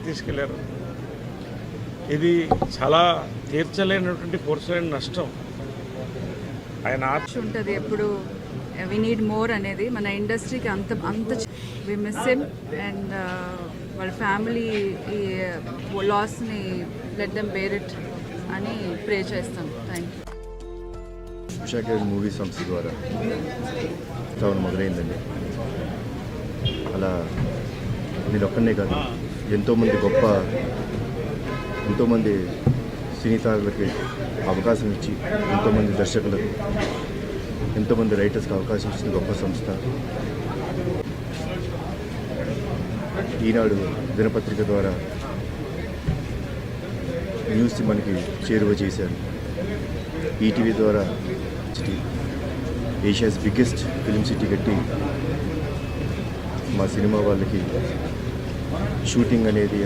తీసుకెళ్లారు. ఇది చాలా తీర్చలేనటువంటి పూర్చలేని నష్టం. ఆయన ఉంటుంది ఎప్పుడు వి నీడ్ మోర్ అనేది మన ఇండస్ట్రీకి అంత వి మిస్ హిమ్ అండ్ వాళ్ళ ఫ్యామిలీ ఈ లాస్ని లెట్ దెమ్ బేర్ ఇట్ అని ప్రే చేస్తాం. Thank you. ఉషా మూవీ సంస్థ ద్వారా చదవడం మొదలైందండి. అలా నేను ఒక్కనే కాదు, ఎంతోమంది సినీ తారులకి అవకాశం ఇచ్చి, ఎంతోమంది దర్శకులకు, ఎంతోమంది రైటర్స్కి అవకాశం ఇచ్చిన గొప్ప సంస్థ. ఈనాడు దినపత్రిక ద్వారా న్యూస్ మనకి చేరువ చేశారు. ఈటీవీ ద్వారా ఏషియాస్ బిగ్గెస్ట్ ఫిలిం సిటీ కట్టి మా సినిమా వాళ్ళకి షూటింగ్ అనేది